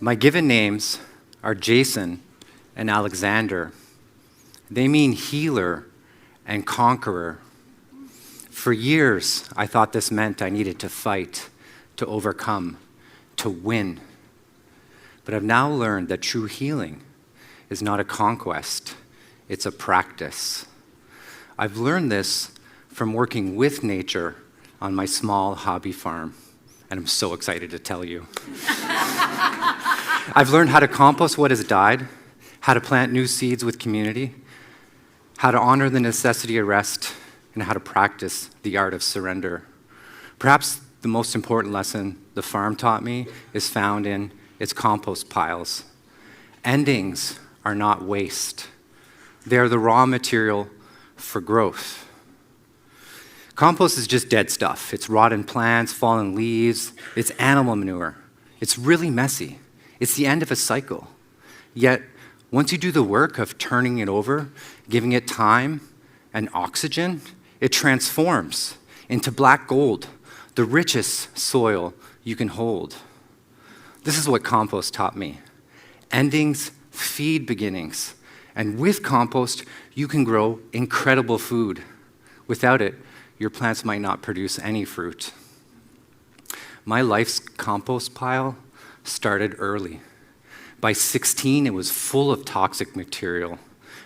My given names are Jason and Alexander. They mean healer and conqueror. For years, I thought this meant I needed to fight, to overcome, to win. But I've now learned that true healing is not a conquest, it's a practice. I've learned this from working with nature on my small hobby farm, and I'm so excited to tell you. I've learned how to compost what has died, how to plant new seeds with community, how to honor the necessity of rest, and how to practice the art of surrender. Perhaps the most important lesson the farm taught me is found in its compost piles. Endings are not waste. They are the raw material for growth. Compost is just dead stuff. It's rotten plants, fallen leaves, it's animal manure. It's really messy. It's the end of a cycle. Yet, once you do the work of turning it over, giving it time and oxygen, it transforms into black gold, the richest soil you can hold. This is what compost taught me. Endings feed beginnings. And with compost, you can grow incredible food. Without it, your plants might not produce any fruit. My life's compost pile started early. By 16, it was full of toxic material.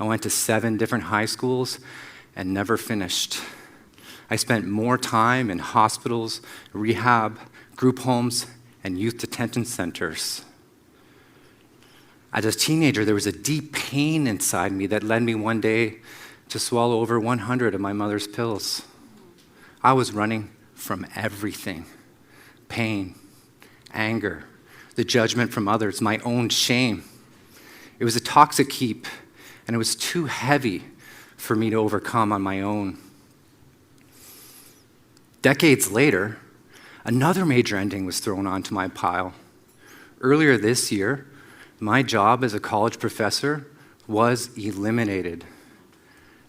I went to 7 different high schools and never finished. I spent more time in hospitals, rehab, group homes, and youth detention centers. As a teenager, there was a deep pain inside me that led me one day to swallow over 100 of my mother's pills. I was running from everything: pain, anger, the judgment from others, my own shame. It was a toxic heap, and it was too heavy for me to overcome on my own. Decades later, another major ending was thrown onto my pile. Earlier this year, my job as a college professor was eliminated.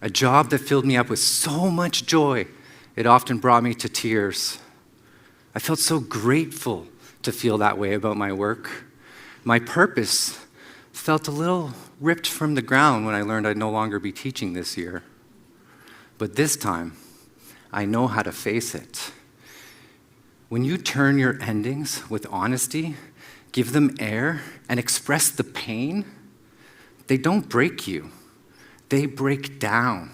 A job that filled me up with so much joy, it often brought me to tears. I felt so grateful to feel that way about my work. My purpose felt a little ripped from the ground when I learned I'd no longer be teaching this year. But this time, I know how to face it. When you turn your endings with honesty, give them air, and express the pain, they don't break you. They break down,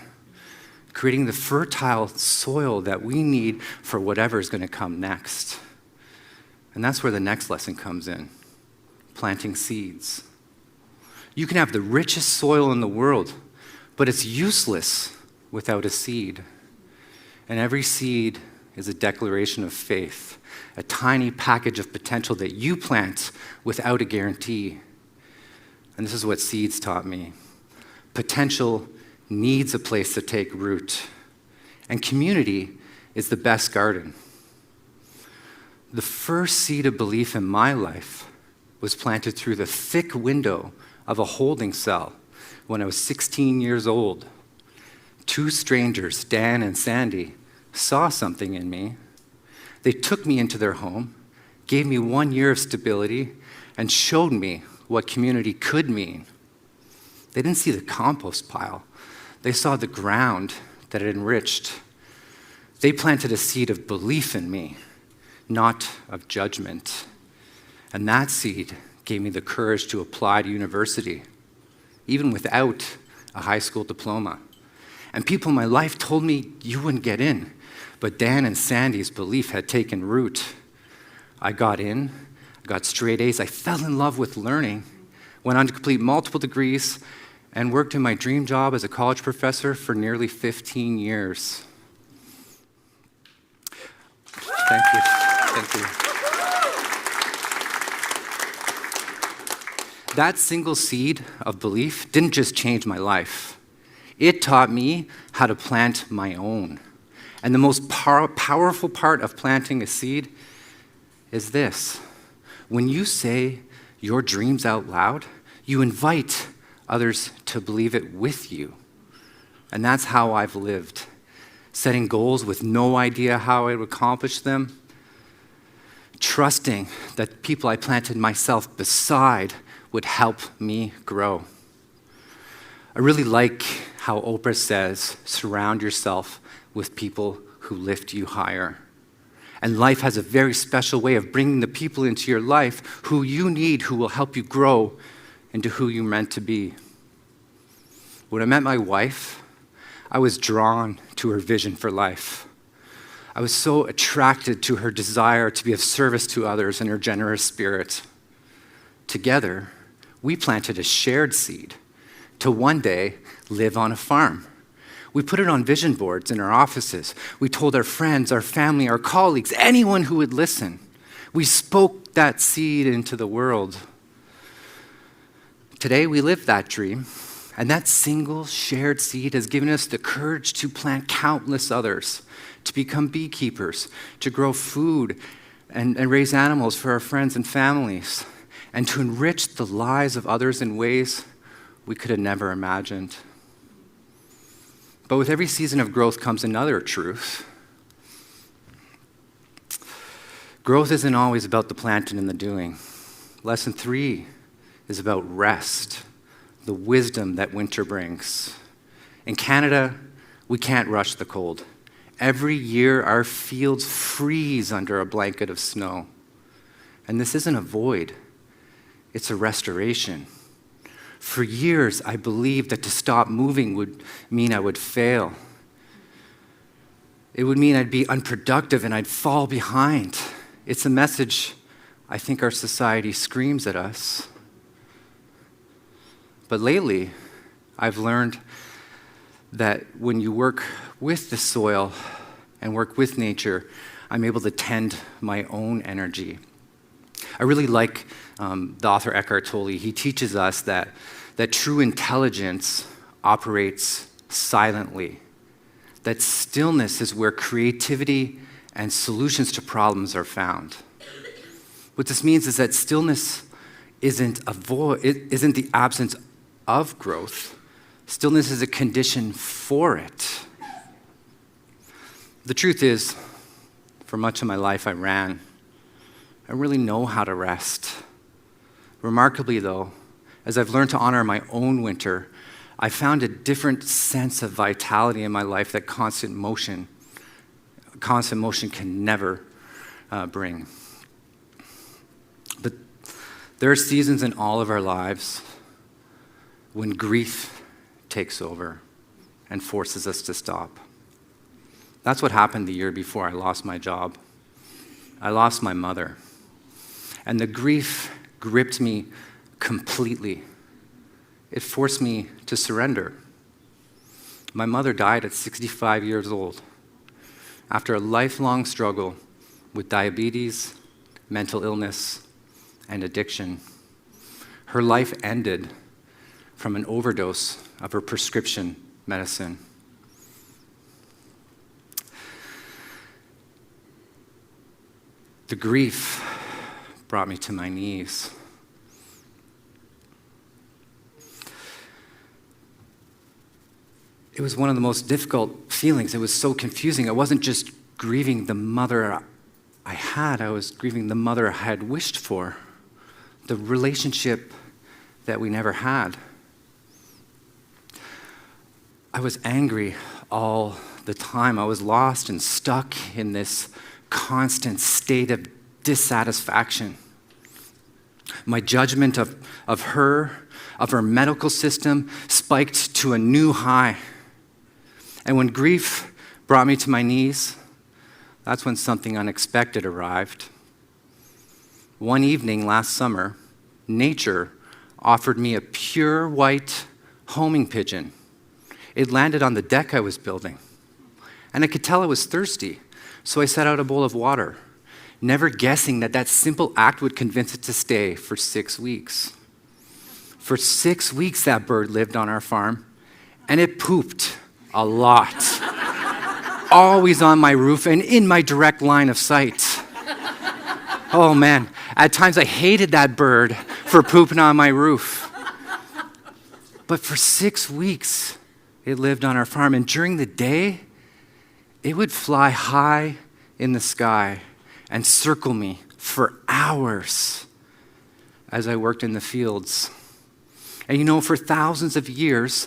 creating the fertile soil that we need for whatever is going to come next. And that's where the next lesson comes in: planting seeds. You can have the richest soil in the world, but it's useless without a seed. And every seed is a declaration of faith, a tiny package of potential that you plant without a guarantee. And this is what seeds taught me. Potential needs a place to take root, and community is the best garden. The first seed of belief in my life was planted through the thick window of a holding cell when I was 16 years old. 2 strangers, Dan and Sandy, saw something in me. They took me into their home, gave me 1 year of stability, and showed me what community could mean. They didn't see the compost pile. They saw the ground that it enriched. They planted a seed of belief in me, not of judgment. And that seed gave me the courage to apply to university, even without a high school diploma. And people in my life told me you wouldn't get in, but Dan and Sandy's belief had taken root. I got in, I got straight A's, I fell in love with learning, went on to complete multiple degrees, and worked in my dream job as a college professor for nearly 15 years. Thank you. Thank you. That single seed of belief didn't just change my life. It taught me how to plant my own. And the most powerful part of planting a seed is this: when you say your dreams out loud, you invite others to believe it with you. And that's how I've lived, setting goals with no idea how I would accomplish them, trusting that the people I planted myself beside would help me grow. I really like how Oprah says, surround yourself with people who lift you higher. And life has a very special way of bringing the people into your life who you need, who will help you grow into who you're meant to be. When I met my wife, I was drawn to her vision for life. I was so attracted to her desire to be of service to others and her generous spirit. Together, we planted a shared seed to one day live on a farm. We put it on vision boards in our offices. We told our friends, our family, our colleagues, anyone who would listen. We spoke that seed into the world. Today, we live that dream, and that single shared seed has given us the courage to plant countless others, to become beekeepers, to grow food and raise animals for our friends and families, and to enrich the lives of others in ways we could have never imagined. But with every season of growth comes another truth. Growth isn't always about the planting and the doing. Lesson 3 is about rest, the wisdom that winter brings. In Canada, we can't rush the cold. Every year, our fields freeze under a blanket of snow. And this isn't a void, it's a restoration. For years, I believed that to stop moving would mean I would fail. It would mean I'd be unproductive and I'd fall behind. It's a message I think our society screams at us. But lately, I've learned that when you work with the soil and work with nature, I'm able to tend my own energy. I really like the author Eckhart Tolle. He teaches us that true intelligence operates silently, that stillness is where creativity and solutions to problems are found. What this means is that stillness isn't the absence of growth. Stillness is a condition for it. The truth is, for much of my life I ran. I don't really know how to rest. Remarkably though, as I've learned to honor my own winter, I found a different sense of vitality in my life that constant motion can never bring. But there are seasons in all of our lives when grief takes over and forces us to stop. That's what happened the year before I lost my job. I lost my mother. And the grief gripped me completely. It forced me to surrender. My mother died at 65 years old after a lifelong struggle with diabetes, mental illness, and addiction. Her life ended from an overdose of her prescription medicine. The grief brought me to my knees. It was one of the most difficult feelings. It was so confusing. I wasn't just grieving the mother I had, I was grieving the mother I had wished for, the relationship that we never had. I was angry all the time. I was lost and stuck in this constant state of dissatisfaction. My judgment of her medical system, spiked to a new high. And when grief brought me to my knees, that's when something unexpected arrived. One evening last summer, nature offered me a pure white homing pigeon. It landed on the deck I was building, and I could tell it was thirsty, so I set out a bowl of water, never guessing that simple act would convince it to stay for 6 weeks. For 6 weeks, that bird lived on our farm, and it pooped a lot. Always on my roof and in my direct line of sight. Oh man, at times I hated that bird for pooping on my roof. But for 6 weeks, it lived on our farm, and during the day, it would fly high in the sky and circle me for hours as I worked in the fields. And for thousands of years,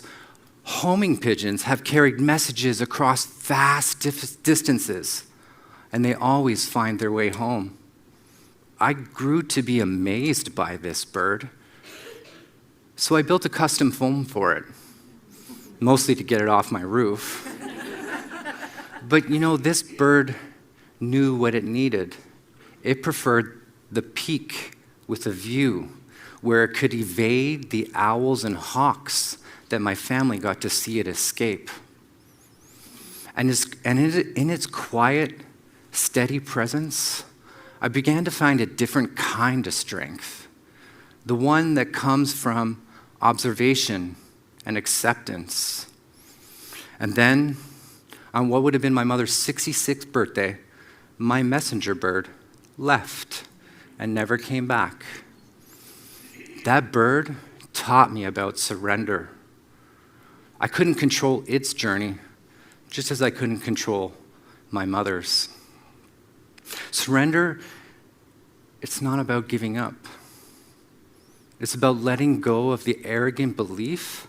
homing pigeons have carried messages across vast distances, and they always find their way home. I grew to be amazed by this bird, so I built a custom foam for it, mostly to get it off my roof. But this bird knew what it needed. It preferred the peak with a view where it could evade the owls and hawks that my family got to see it escape. And in its quiet, steady presence, I began to find a different kind of strength, the one that comes from observation and acceptance. And then, on what would have been my mother's 66th birthday, my messenger bird left and never came back. That bird taught me about surrender. I couldn't control its journey, just as I couldn't control my mother's. Surrender, it's not about giving up. It's about letting go of the arrogant belief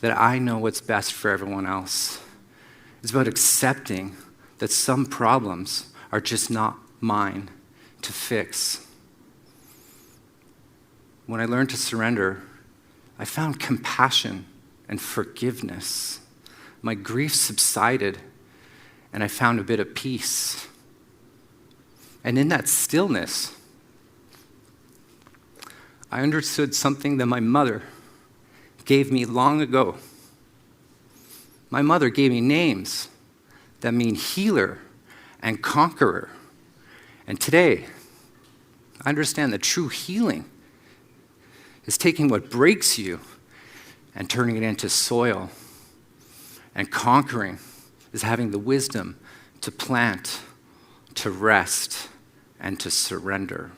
that I know what's best for everyone else. It's about accepting that some problems are just not mine to fix. When I learned to surrender, I found compassion and forgiveness. My grief subsided, and I found a bit of peace. And in that stillness, I understood something that my mother gave me long ago. My mother gave me names that mean healer and conqueror. And today, I understand that true healing is taking what breaks you and turning it into soil. And conquering is having the wisdom to plant, to rest, and to surrender.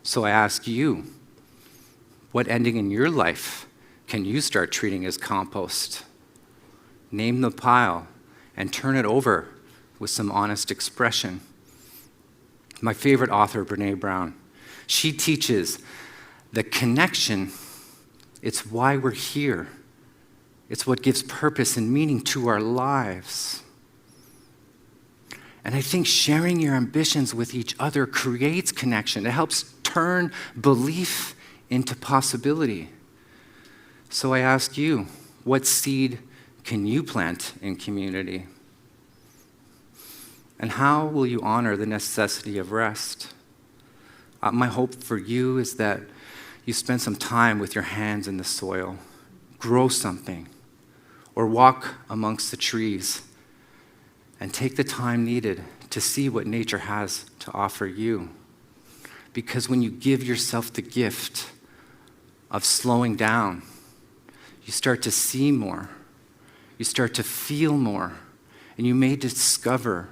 So I ask you, what ending in your life can you start treating as compost? Name the pile and turn it over with some honest expression. My favorite author, Brené Brown, she teaches the connection, it's why we're here. It's what gives purpose and meaning to our lives. And I think sharing your ambitions with each other creates connection. It helps turn belief into possibility. So I ask you, what seed can you plant in community? And how will you honor the necessity of rest? My hope for you is that you spend some time with your hands in the soil, grow something, or walk amongst the trees and take the time needed to see what nature has to offer you. Because when you give yourself the gift of slowing down, you start to see more, you start to feel more, and you may discover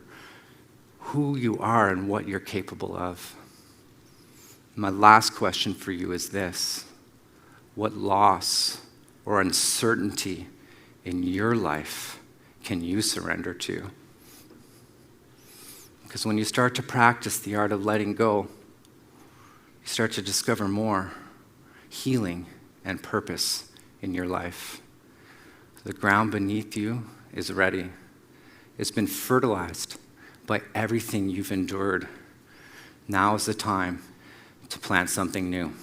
who you are and what you're capable of. My last question for you is this: what loss or uncertainty in your life can you surrender to? Because when you start to practice the art of letting go, you start to discover more healing and purpose in your life. The ground beneath you is ready. It's been fertilized by everything you've endured. Now is the time to plant something new.